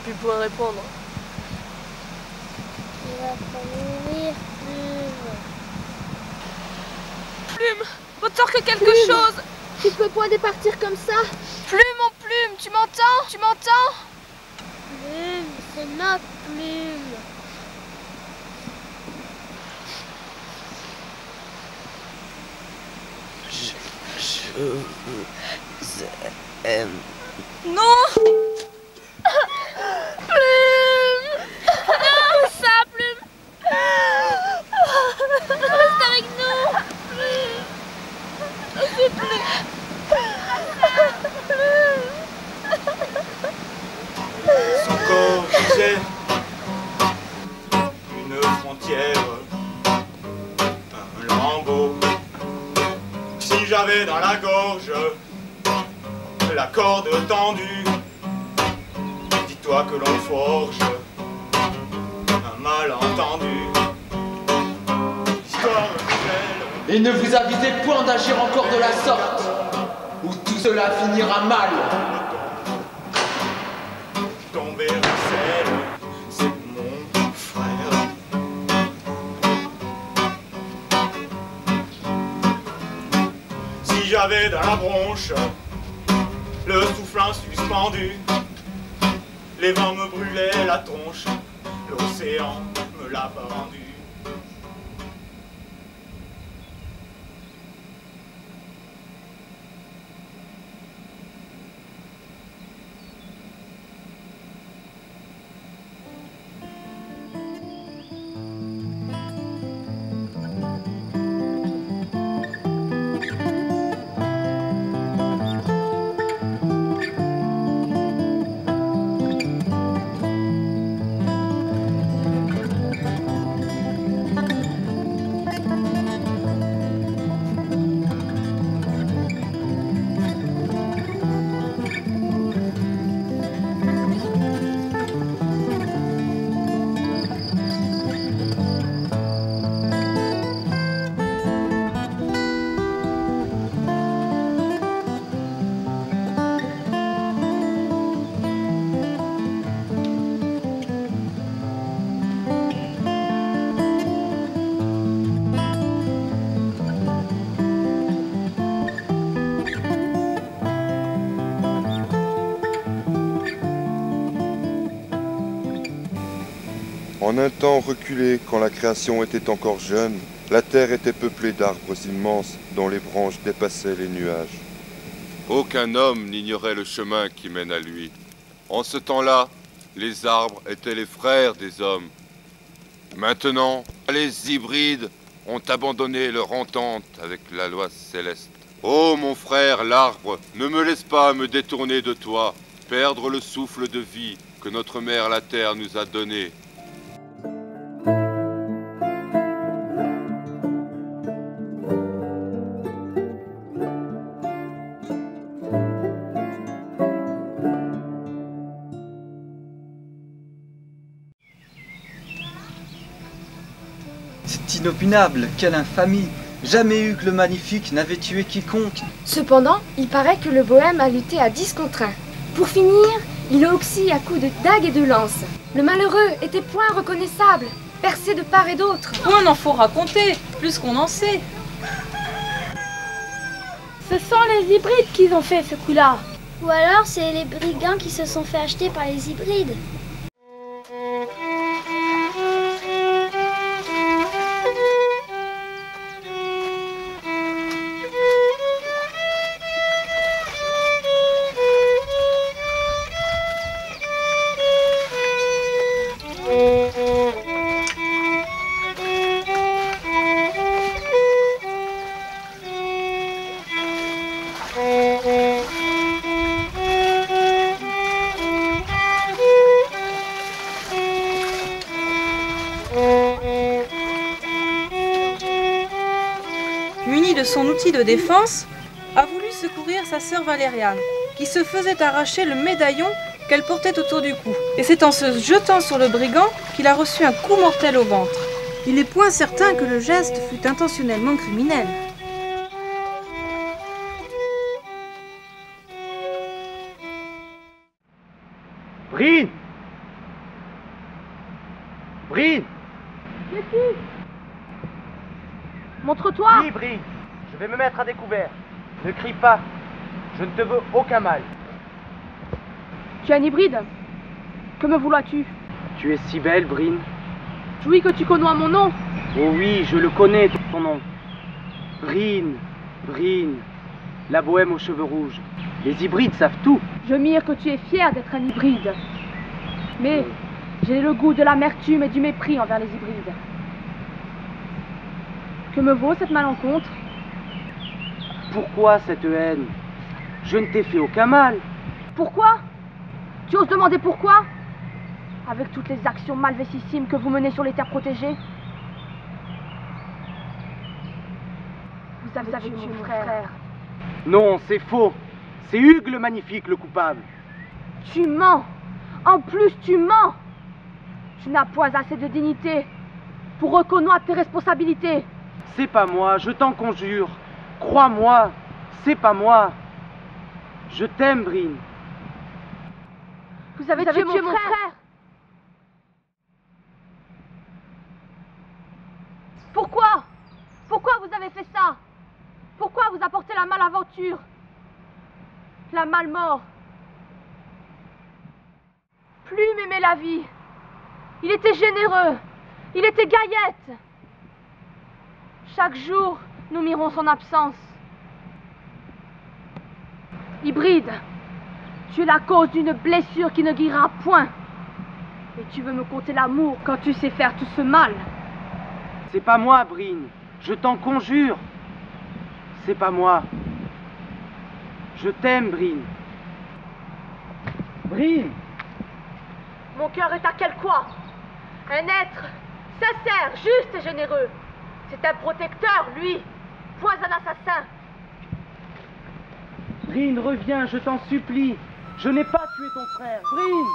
plus point répondre. Il va pas mourir, Plume. Plume, ressors que quelque chose. Tu peux point départir comme ça. Plume, mon Plume, tu m'entends? Tu m'entends? Plume, c'est ma Plume. Je vous aime. Non. Plume. Non, ça, Plume. Reste avec nous. Plume. S'il te plaît. Son corps gisait une frontière, un lambeau. Si j'avais dans la gorge la corde tendue, dis-toi que l'on forge un malentendu. L'histoire nouvelle. Et ne vous avisez point d'agir encore de la sorte, ou tout cela finira mal. Tomber en selle, c'est mon frère. Si j'avais dans la bronche le souffle suspendu, les vents me brûlaient la tronche, l'océan me l'a pendu. En un temps reculé, quand la création était encore jeune, la terre était peuplée d'arbres immenses dont les branches dépassaient les nuages. Aucun homme n'ignorait le chemin qui mène à lui. En ce temps-là, les arbres étaient les frères des hommes. Maintenant, les hybrides ont abandonné leur entente avec la loi céleste. Ô mon frère l'arbre, ne me laisse pas me détourner de toi, perdre le souffle de vie que notre mère la terre nous a donné. C'est inopinable, quelle infamie! Jamais eu que le magnifique n'avait tué quiconque. Cependant, il paraît que le bohème a lutté à 10 contre 1. Pour finir, il a oxy à coups de dague et de lance. Le malheureux était point reconnaissable, percé de part et d'autre. On en faut raconter, plus qu'on en sait. Ce sont les hybrides qui ont fait ce coup-là. Ou alors c'est les brigands qui se sont fait acheter par les hybrides. Muni de son outil de défense, a voulu secourir sa sœur Valériane, qui se faisait arracher le médaillon qu'elle portait autour du cou. Et c'est en se jetant sur le brigand qu'il a reçu un coup mortel au ventre. Il est point certain que le geste fût intentionnellement criminel. Brine, Brine! Qui? Montre-toi! Oui, Brine, je vais me mettre à découvert. Ne crie pas, je ne te veux aucun mal. Tu es un hybride? Que me voulois-tu? Tu es si belle, Brine. Oui, que tu connais mon nom. Oh oui, je le connais, ton nom. Brine, Brine, la bohème aux cheveux rouges. Les hybrides savent tout. Je mire que tu es fier d'être un hybride. Mais j'ai le goût de l'amertume et du mépris envers les hybrides. Que me vaut cette malencontre? Pourquoi cette haine? Je ne t'ai fait aucun mal. Pourquoi? Tu oses demander pourquoi? Avec toutes les actions malvécissimes que vous menez sur les terres protégées? Vous avez tué mon frère. Non, c'est faux. C'est Hugues le Magnifique le coupable. Tu mens. En plus, tu mens. Tu n'as point assez de dignité pour reconnaître tes responsabilités. C'est pas moi, je t'en conjure. Crois-moi, c'est pas moi. Je t'aime, Brine. Vous avez tué mon frère. Pourquoi? Pourquoi vous avez fait ça? Pourquoi vous apportez la malaventure? La malmort? Plume aimait la vie. Il était généreux. Il était gaillette. Chaque jour, nous mirons son absence. Hybride, tu es la cause d'une blessure qui ne guérira point. Et tu veux me conter l'amour quand tu sais faire tout ce mal. C'est pas moi, Brine. Je t'en conjure. C'est pas moi. Je t'aime, Brine. Brine! Mon cœur est à quel quoi? Un être sincère, juste et généreux. C'est un protecteur, lui, point un assassin. Brine, reviens, je t'en supplie. Je n'ai pas tué ton frère. Brine!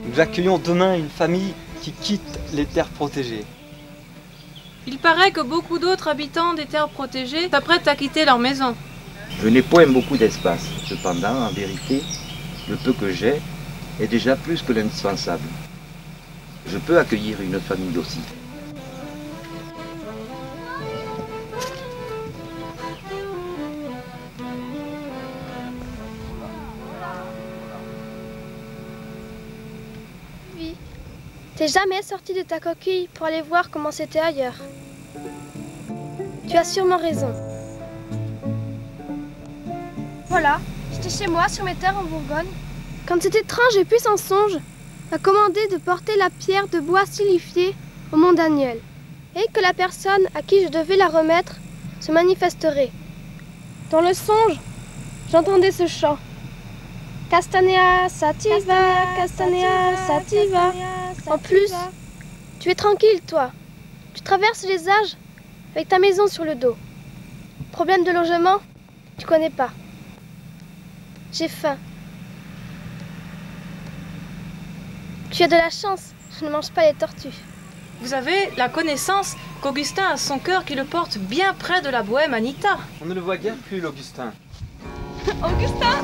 Nous accueillons demain une famille qui quitte les terres protégées. Il paraît que beaucoup d'autres habitants des terres protégées s'apprêtent à quitter leur maison. Je n'ai point beaucoup d'espace. Cependant, en vérité, le peu que j'ai est déjà plus que l'indispensable. Je peux accueillir une famille aussi. T'es jamais sorti de ta coquille pour aller voir comment c'était ailleurs. Tu as sûrement raison. Voilà, j'étais chez moi sur mes terres en Bourgogne. Quand cet étrange et puissant songe m'a commandé de porter la pierre de bois silifiée au mont Daniel, et que la personne à qui je devais la remettre se manifesterait. Dans le songe, j'entendais ce chant. Castanea sativa, Castanea sativa. En plus, tu es tranquille, toi. Tu traverses les âges avec ta maison sur le dos. Problème de logement, tu connais pas. J'ai faim. Tu as de la chance, je ne mange pas les tortues. Vous avez la connaissance qu'Augustin a son cœur qui le porte bien près de la bohème Anita. On ne le voit guère plus, l'Augustin. Augustin